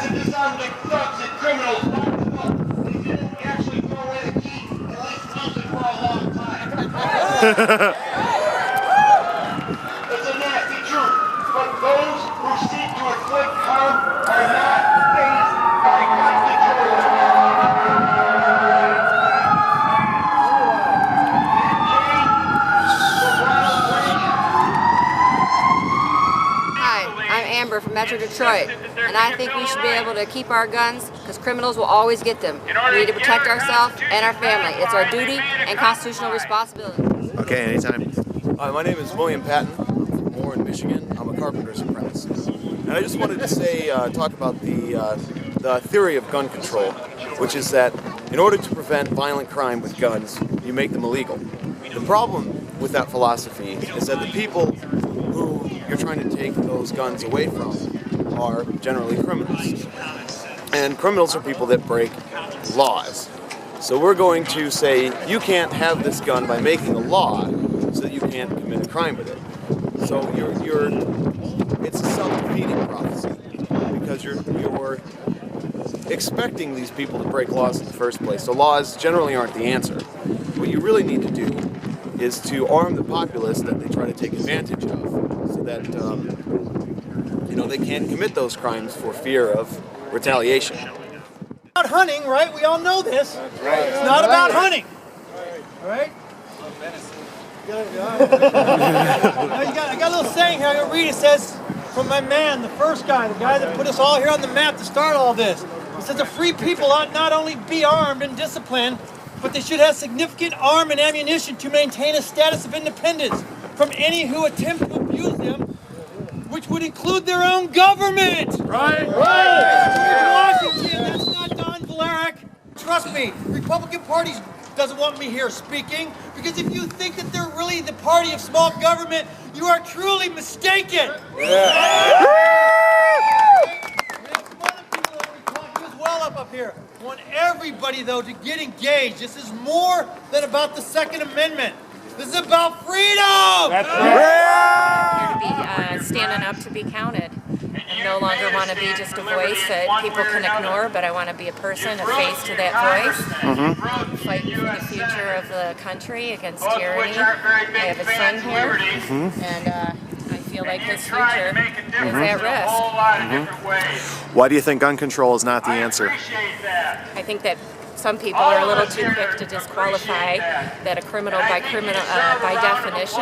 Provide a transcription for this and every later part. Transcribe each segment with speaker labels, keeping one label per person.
Speaker 1: This sounds like thugs and criminals locked them up. They didn't actually throw away the key and leave something for a long time. It's a nasty truth, but those who seek to inflict harm are not faced by gun control.
Speaker 2: From Metro Detroit, and I think we should be able to keep our guns because criminals will always get them. We need to protect ourselves and our family. It's our duty and constitutional responsibility.
Speaker 3: Okay, anytime.
Speaker 4: Hi, my name is William Patton. I'm from Lansing, Michigan. I'm a carpenter's apprentice. And I just wanted to say, talk about the theory of gun control, which is that in order to prevent violent crime with guns, you make them illegal. The problem with that philosophy is that the people who you're trying to take those guns away from are generally criminals. And criminals are people that break laws. So we're going to say, you can't have this gun by making a law so that you can't commit a crime with it. So it's a self-defeating prophecy because you're expecting these people to break laws in the first place. So laws generally aren't the answer. What you really need to do is to arm the populace that they try to take advantage of, so that they can't commit those crimes for fear of retaliation.
Speaker 5: About hunting, right? We all know this. Right. It's not about hunting. All right? I got a little saying here. I'm going to read. It says, from my man, the first guy, the guy that put us all here on the map to start all this. It says, a free people ought not only be armed and disciplined, but they should have significant arm and ammunition to maintain a status of independence from any who attempt to abuse them, which would include their own government. Right. Washington, that's not Donald Volaric. Trust me, the Republican Party doesn't want me here speaking, because if you think that they're really the party of small government, you are truly mistaken. Yeah. Up here. I want everybody, though, to get engaged. This is more than about the Second Amendment. This is about freedom!
Speaker 6: That's right. Here to be standing up to be counted. I no longer want to be just a voice that people can ignore, but I want to be a person, a face to that voice. Mm-hmm. Fight for the future of the country against tyranny. I have a son here, and I feel like his future is at risk.
Speaker 3: Why do you think gun control is not the answer?
Speaker 6: I think that some people are a little too quick to disqualify that a criminal by definition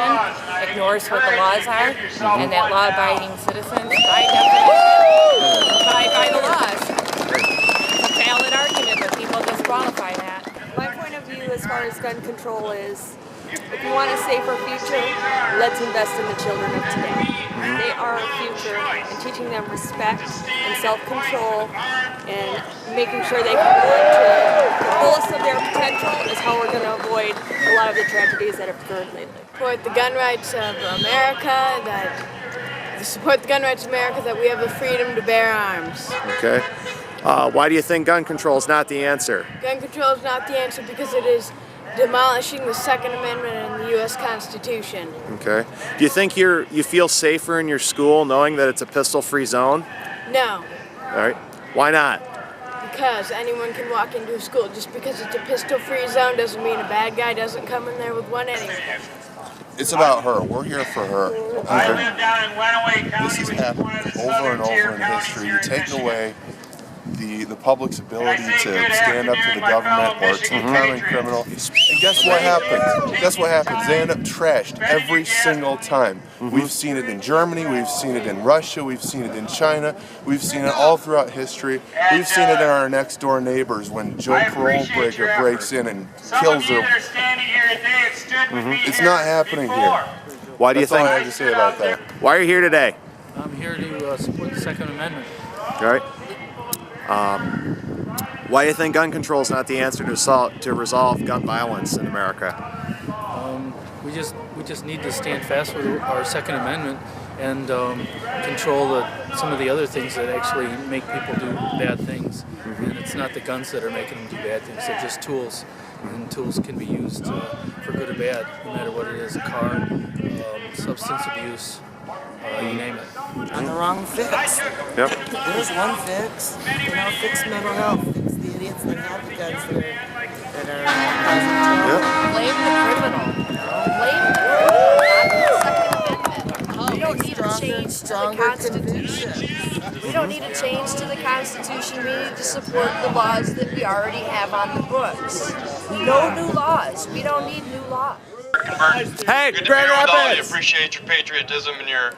Speaker 6: ignores what the laws are, and that law-abiding citizens by definition abide by the laws. It's a valid argument, but people disqualify that.
Speaker 7: My point of view as far as gun control is, if you want a safer future, let's invest in the children of today. They are our future, and teaching them respect and self-control and making sure they can live to the fullest of their potential is how we're going to avoid a lot of the tragedies that have occurred lately.
Speaker 8: Support the gun rights of America, that we have the freedom to bear arms.
Speaker 3: Okay. Why do you think gun control is not the answer?
Speaker 8: Gun control is not the answer because it is demolishing the Second Amendment in the U.S. Constitution.
Speaker 3: Okay. Do you think you feel safer in your school knowing that it's a pistol-free zone?
Speaker 8: No.
Speaker 3: All right. Why not?
Speaker 8: Because anyone can walk into a school. Just because it's a pistol-free zone doesn't mean a bad guy doesn't come in there with one anyway.
Speaker 9: It's about her. We're here for her. This has happened over and over in history. You take away the public's ability to stand up to the government or to the common criminal. And guess what happens? Guess what happens? They end up trashed every single time. We've seen it in Germany, we've seen it in Russia, we've seen it in China, we've seen it all throughout history. We've seen it in our next door neighbors when Joe Parole Breaker breaks in and kills them. It's not happening here.
Speaker 3: Why do you think?
Speaker 9: That's all I have to say about that.
Speaker 3: Why are you here today?
Speaker 10: I'm here to support the Second Amendment.
Speaker 3: All right. Why do you think gun control is not the answer to resolve gun violence in America?
Speaker 10: We just need to stand fast with our Second Amendment and control some of the other things that actually make people do bad things. And it's not the guns that are making them do bad things; they're just tools. And tools can be used for good or bad, no matter what it is: a car, substance abuse, you name it.
Speaker 11: On the wrong fix.
Speaker 3: Yep.
Speaker 11: There's one fix. Fix mental health. Fix the idiots that have the guns that are
Speaker 6: Blame the criminal. Blame the criminal, not the Second Amendment. We don't need a change to the Constitution. We don't need a change to the Constitution. We need to support the laws that we already have on the books. No new laws. We don't need new laws.
Speaker 3: Hey,
Speaker 12: good to be here with all of you. Appreciate your patriotism and your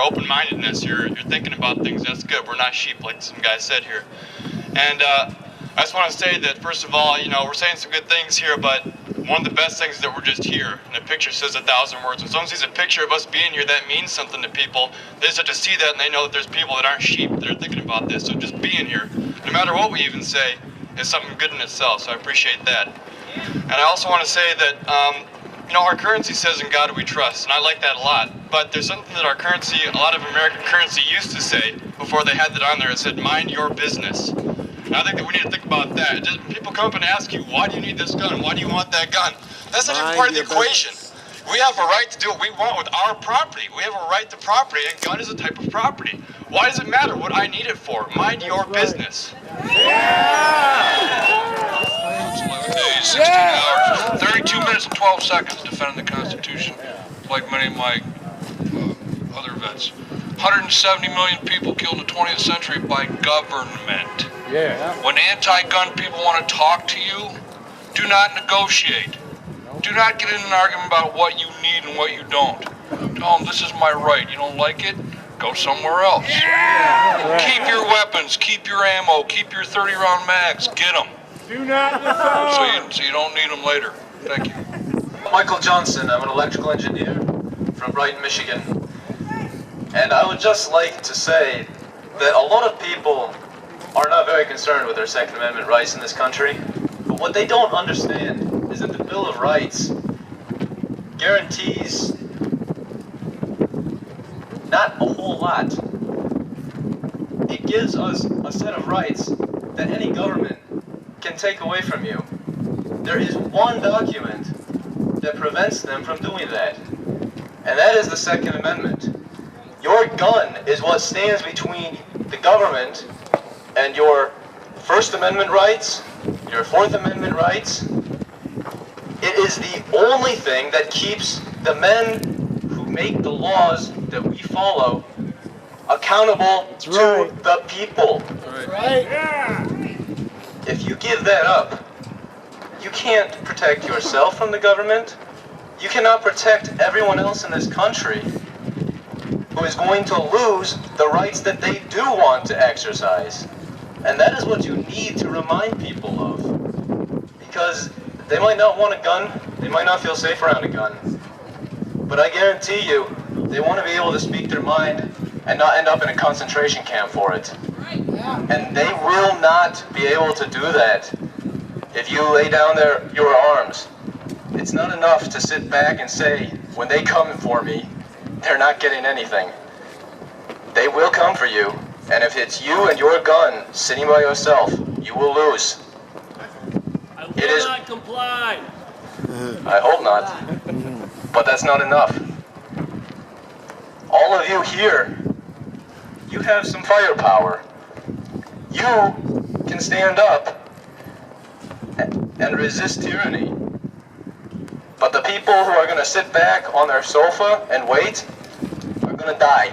Speaker 12: open-mindedness. You're thinking about things. That's good. We're not sheep, like some guy said here. And I just want to say that, first of all, we're saying some good things here, but one of the best things is that we're just here. And a picture says 1,000 words. When someone sees a picture of us being here, that means something to people. They just have to see that, and they know that there's people that aren't sheep that are thinking about this. So just being here, no matter what we even say, is something good in itself. So I appreciate that. And I also want to say that, our currency says "in God we trust," and I like that a lot. But there's something that our currency, a lot of American currency used to say before they had that on there. It said, "Mind your business." And I think that we need to think about that. People come up and ask you, why do you need this gun? Why do you want that gun? That's not even part of the equation. We have a right to do what we want with our property. We have a right to property, and gun is a type of property. Why does it matter what I need it for? Mind your business.
Speaker 13: 11 days, 16 hours, 32 minutes and 12 seconds defending the Constitution, like many of my other vets. 170 million people killed in the 20th century by government.
Speaker 5: Yeah.
Speaker 13: When anti-gun people want to talk to you, do not negotiate. Do not get in an argument about what you need and what you don't. Tell them, this is my right. You don't like it? Go somewhere else. Yeah. Keep your weapons, keep your ammo, keep your 30-round mags. Get them.
Speaker 5: Do not
Speaker 13: so you don't need them later. Thank you.
Speaker 14: Michael Johnson. I'm an electrical engineer from Brighton, Michigan. And I would just like to say that a lot of people are not very concerned with their Second Amendment rights in this country. But what they don't understand is that the Bill of Rights guarantees not a whole lot. It gives us a set of rights that any government can take away from you. There is one document that prevents them from doing that, and that is the Second Amendment. Your gun is what stands between the government and your First Amendment rights, your Fourth Amendment rights. It is the only thing that keeps the men who make the laws that we follow accountable to the people.
Speaker 5: Right. Yeah.
Speaker 14: If you give that up, you can't protect yourself from the government. You cannot protect everyone else in this country who is going to lose the rights that they do want to exercise. And that is what you need to remind people of. Because they might not want a gun, they might not feel safe around a gun. But I guarantee you, they want to be able to speak their mind and not end up in a concentration camp for it. And they will not be able to do that if you lay down your arms. It's not enough to sit back and say, when they come for me, they're not getting anything. They will come for you, and if it's you and your gun sitting by yourself, you will lose.
Speaker 15: I will not comply.
Speaker 14: I hope not. But that's not enough. All of you here, you have some firepower. You can stand up and resist tyranny. But the people who are going to sit back on their sofa and wait are going to die.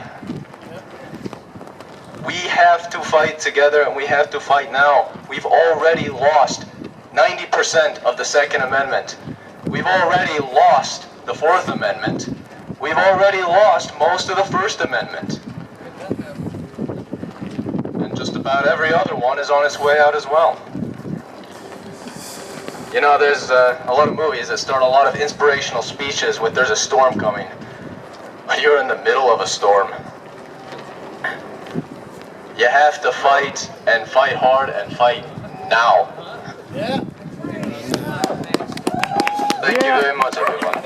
Speaker 14: We have to fight together, and we have to fight now. We've already lost 90% of the Second Amendment. We've already lost the Fourth Amendment. We've already lost most of the First Amendment. And just about every other one is on its way out as well. You know, there's a lot of movies that start a lot of inspirational speeches with "there's a storm coming." But you're in the middle of a storm. You have to fight, and fight hard, and fight now.
Speaker 5: Yeah.
Speaker 14: Thank you very much, everyone.